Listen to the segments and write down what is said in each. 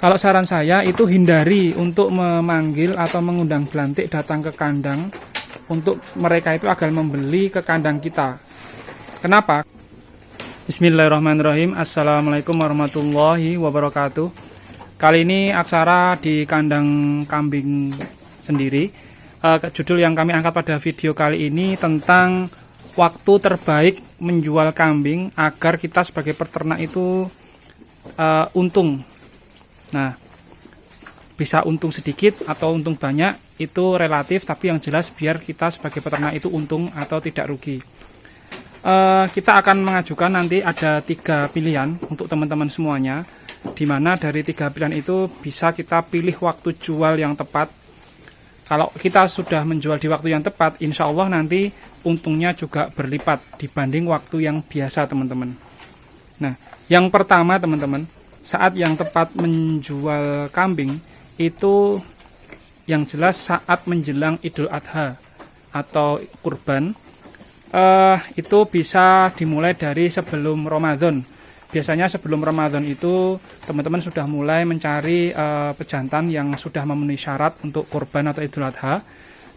Kalau saran saya itu hindari untuk memanggil atau mengundang belantik datang ke kandang untuk mereka itu agar membeli ke kandang kita. Kenapa? Bismillahirrahmanirrahim. Assalamualaikum warahmatullahi wabarakatuh. Kali ini Aksara di kandang kambing sendiri. Judul yang kami angkat pada video kali ini tentang waktu terbaik menjual kambing agar kita sebagai peternak itu untung. Nah, bisa untung sedikit atau untung banyak itu relatif, tapi yang jelas biar kita sebagai peternak itu untung atau tidak rugi. Kita akan mengajukan nanti ada 3 pilihan untuk teman-teman semuanya, di mana dari 3 pilihan itu bisa kita pilih waktu jual yang tepat. Kalau kita sudah menjual di waktu yang tepat, insya Allah nanti untungnya juga berlipat dibanding waktu yang biasa, teman-teman. Nah, yang pertama teman-teman, saat yang tepat menjual kambing itu yang jelas saat menjelang Idul Adha atau kurban. Itu bisa dimulai dari sebelum Ramadan. Biasanya sebelum Ramadan itu teman-teman sudah mulai mencari pejantan yang sudah memenuhi syarat untuk kurban atau Idul Adha,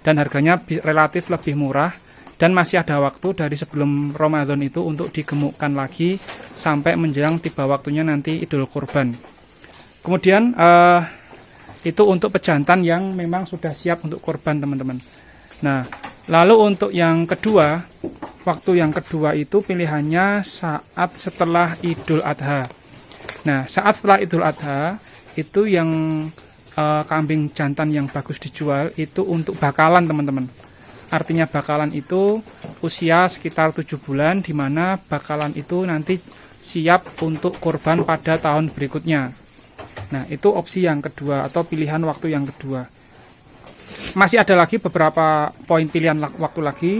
dan harganya relatif lebih murah, dan masih ada waktu dari sebelum Ramadan itu untuk digemukkan lagi sampai menjelang tiba waktunya nanti Idul Kurban. Kemudian itu untuk pejantan yang memang sudah siap untuk kurban, teman-teman. Nah, lalu untuk yang kedua, waktu yang kedua itu pilihannya saat setelah Idul Adha. Nah, saat setelah Idul Adha itu yang kambing jantan yang bagus dijual itu untuk bakalan, teman-teman. Artinya bakalan itu usia sekitar 7 bulan, di mana bakalan itu nanti siap untuk kurban pada tahun berikutnya. Nah, itu opsi yang kedua atau pilihan waktu yang kedua. Masih ada lagi beberapa poin pilihan waktu lagi,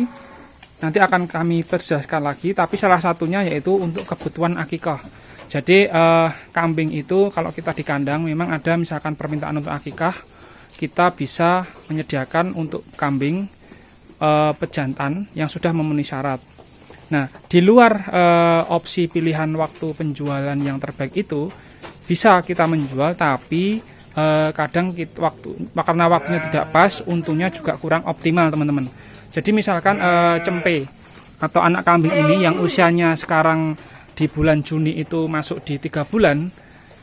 nanti akan kami perjelaskan lagi, tapi salah satunya yaitu untuk kebutuhan akikah. Jadi kambing itu kalau kita di kandang memang ada misalkan permintaan untuk akikah, kita bisa menyediakan untuk kambing pejantan yang sudah memenuhi syarat. Nah, di luar opsi pilihan waktu penjualan yang terbaik itu bisa kita menjual, tapi kadang karena waktunya tidak pas, untungnya juga kurang optimal, teman-teman. Jadi misalkan cempe atau anak kambing ini yang usianya sekarang di bulan Juni itu masuk di 3 bulan,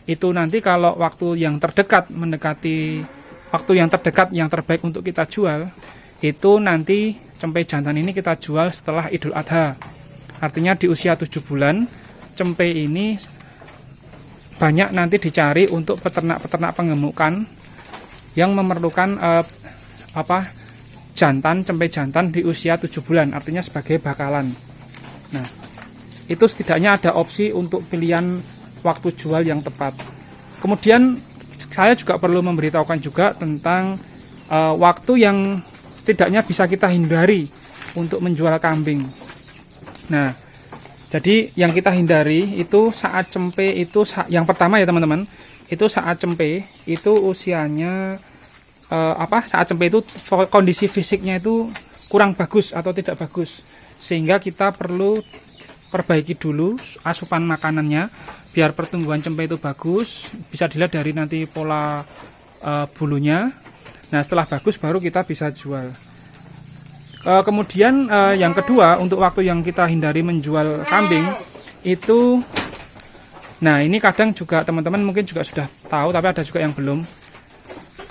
itu nanti kalau waktu yang terdekat mendekati waktu yang terdekat yang terbaik untuk kita jual, itu nanti cempe jantan ini kita jual setelah Idul Adha. Artinya di usia 7 bulan cempe ini banyak nanti dicari untuk peternak-peternak pengemukan yang memerlukan cempe jantan di usia 7 bulan, artinya sebagai bakalan. Nah, itu setidaknya ada opsi untuk pilihan waktu jual yang tepat. Kemudian saya juga perlu memberitahukan juga tentang waktu yang setidaknya bisa kita hindari untuk menjual kambing. Nah, jadi yang kita hindari itu saat cempe itu yang pertama ya teman-teman, itu saat cempe itu usianya saat cempe itu kondisi fisiknya itu kurang bagus atau tidak bagus, sehingga kita perlu perbaiki dulu asupan makanannya biar pertumbuhan cempe itu bagus. Bisa dilihat dari nanti pola bulunya. Nah, setelah bagus baru kita bisa jual. Kemudian yang kedua, untuk waktu yang kita hindari menjual kambing itu, nah ini kadang juga teman-teman mungkin juga sudah tahu, tapi ada juga yang belum.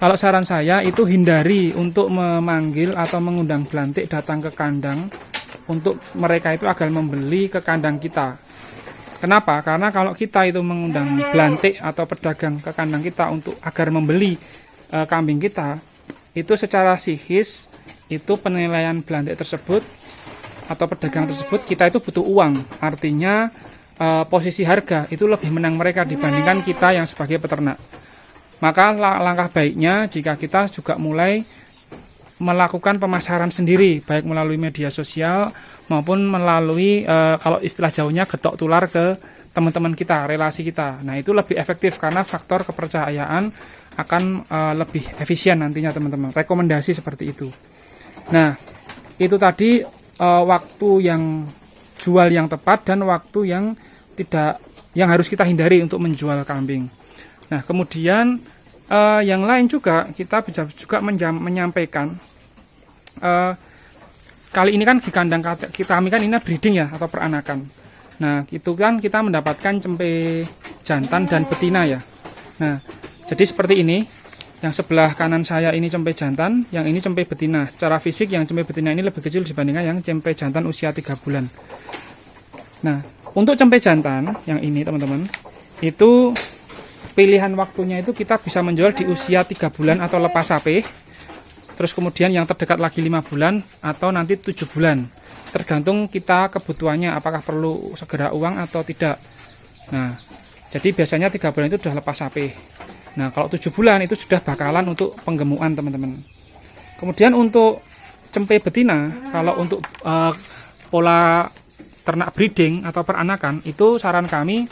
Kalau saran saya itu hindari untuk memanggil atau mengundang belantik datang ke kandang untuk mereka itu agar membeli ke kandang kita. Kenapa? Karena kalau kita itu mengundang belantik atau pedagang ke kandang kita untuk agar membeli kambing kita, itu secara psikis itu penilaian belantik tersebut atau pedagang tersebut kita itu butuh uang. Artinya posisi harga itu lebih menang mereka dibandingkan kita yang sebagai peternak. Maka langkah baiknya jika kita juga mulai melakukan pemasaran sendiri, baik melalui media sosial maupun melalui kalau istilah jauhnya getok tular ke teman-teman kita, relasi kita. Nah, itu lebih efektif karena faktor kepercayaan akan lebih efisien nantinya, teman-teman. Rekomendasi seperti itu. Nah, itu tadi waktu yang jual yang tepat dan waktu yang harus kita hindari untuk menjual kambing. Nah, kemudian yang lain juga kita bisa juga menyampaikan kali ini kan di kandang kami kan ini breeding ya atau peranakan. Nah, itu kan kita mendapatkan cempe jantan dan betina ya. Nah, jadi seperti ini. Yang sebelah kanan saya ini cempe jantan, yang ini cempe betina. Secara fisik yang cempe betina ini lebih kecil dibandingkan yang cempe jantan usia 3 bulan. Nah, untuk cempe jantan yang ini teman-teman, itu pilihan waktunya itu kita bisa menjual di usia 3 bulan atau lepas sapi. Terus kemudian yang terdekat lagi 5 bulan atau nanti 7 bulan. Tergantung kita kebutuhannya apakah perlu segera uang atau tidak. Nah, jadi biasanya 3 bulan itu sudah lepas sapi. Nah, kalau 7 bulan itu sudah bakalan untuk penggemukan teman-teman. Kemudian untuk cempe betina, kalau untuk pola ternak breeding atau peranakan, itu saran kami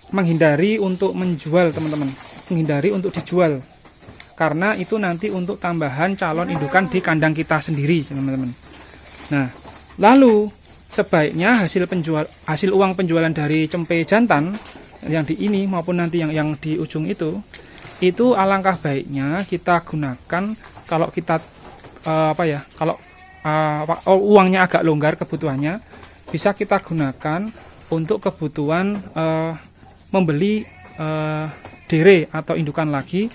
menghindari untuk menjual teman-teman. Menghindari untuk dijual. Karena itu nanti untuk tambahan calon indukan di kandang kita sendiri teman-teman. Nah, lalu sebaiknya hasil uang penjualan dari cempe jantan yang di ini maupun nanti yang di ujung itu alangkah baiknya kita gunakan kalau kita uangnya agak longgar kebutuhannya, bisa kita gunakan untuk kebutuhan membeli dere atau indukan lagi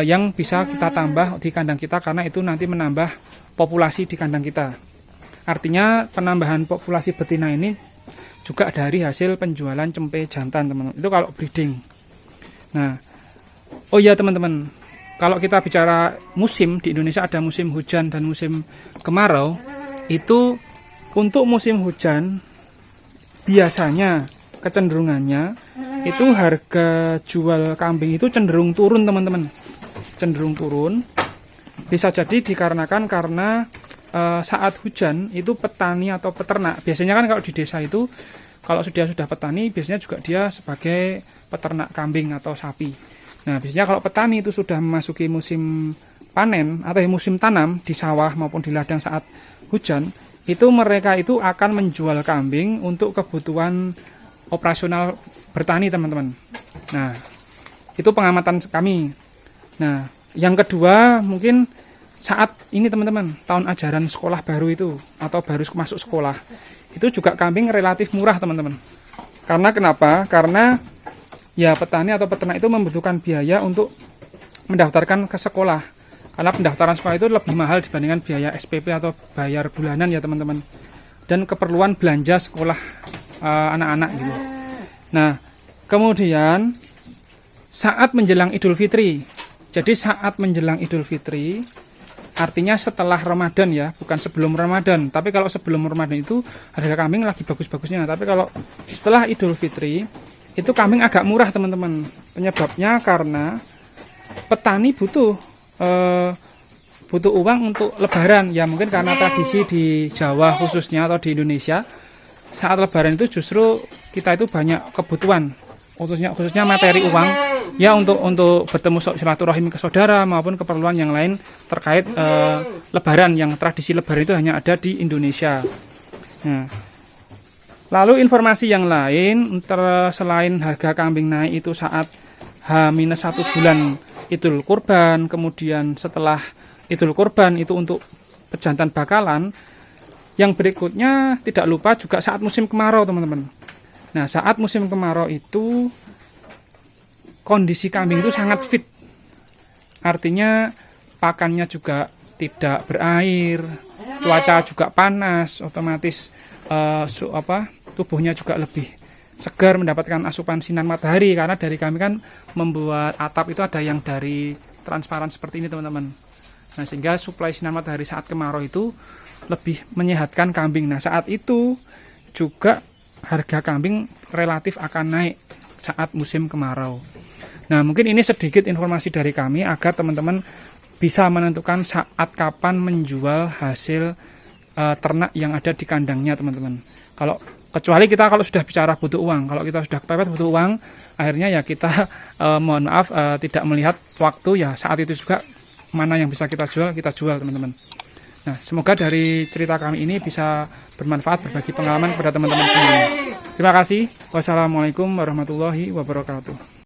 yang bisa kita tambah di kandang kita, karena itu nanti menambah populasi di kandang kita. Artinya penambahan populasi betina ini juga dari hasil penjualan cempe jantan teman-teman. Itu kalau breeding. Nah, oh iya teman-teman, kalau kita bicara musim, di Indonesia ada musim hujan dan musim kemarau. Itu untuk musim hujan biasanya kecenderungannya itu harga jual kambing itu cenderung turun teman-teman. Cenderung turun. Bisa jadi dikarenakan karena saat hujan itu petani atau peternak, biasanya kan kalau di desa itu kalau sudah petani biasanya juga dia sebagai peternak kambing atau sapi. Nah, biasanya kalau petani itu sudah memasuki musim panen atau musim tanam di sawah maupun di ladang saat hujan, itu mereka itu akan menjual kambing untuk kebutuhan operasional bertani teman-teman. Nah, itu pengamatan kami. Nah, yang kedua mungkin saat ini teman-teman, tahun ajaran sekolah baru itu atau baru masuk sekolah, itu juga kambing relatif murah teman-teman. Karena kenapa? Karena ya petani atau peternak itu membutuhkan biaya untuk mendaftarkan ke sekolah. Karena pendaftaran sekolah itu lebih mahal dibandingkan biaya SPP atau bayar bulanan ya teman-teman. Dan keperluan belanja sekolah anak-anak gitu. Nah, kemudian saat menjelang Idul Fitri. Jadi saat menjelang Idul Fitri artinya setelah Ramadan ya, bukan sebelum Ramadan. Tapi kalau sebelum Ramadan itu harga kambing lagi bagus-bagusnya. Tapi kalau setelah Idul Fitri itu kambing agak murah teman-teman. Penyebabnya karena petani butuh uang untuk Lebaran ya, mungkin karena tradisi di Jawa khususnya atau di Indonesia saat Lebaran itu justru kita itu banyak kebutuhan khususnya materi uang ya untuk bertemu silaturahim ke saudara maupun keperluan yang lain terkait Lebaran, yang tradisi Lebaran itu hanya ada di Indonesia. Nah, lalu informasi yang lain selain harga kambing naik itu saat H-1 bulan Idul Kurban, kemudian setelah Idul Kurban itu untuk pejantan bakalan. Yang berikutnya tidak lupa juga saat musim kemarau teman-teman. Nah, saat musim kemarau itu kondisi kambing itu sangat fit. Artinya pakannya juga tidak berair, cuaca juga panas, otomatis tubuhnya juga lebih segar mendapatkan asupan sinar matahari, karena dari kami kan membuat atap itu ada yang dari transparan seperti ini teman-teman. Nah, sehingga suplai sinar matahari saat kemarau itu lebih menyehatkan kambing. Nah, saat itu juga harga kambing relatif akan naik saat musim kemarau. Nah, mungkin ini sedikit informasi dari kami agar teman-teman bisa menentukan saat kapan menjual hasil ternak yang ada di kandangnya teman-teman. Kecuali kita kalau sudah bicara butuh uang, kalau kita sudah kepepet butuh uang, akhirnya ya kita mohon maaf tidak melihat waktu ya, saat itu juga mana yang bisa kita jual teman-teman. Nah, semoga dari cerita kami ini bisa bermanfaat, berbagi pengalaman kepada teman-teman semua. Terima kasih. Wassalamualaikum warahmatullahi wabarakatuh.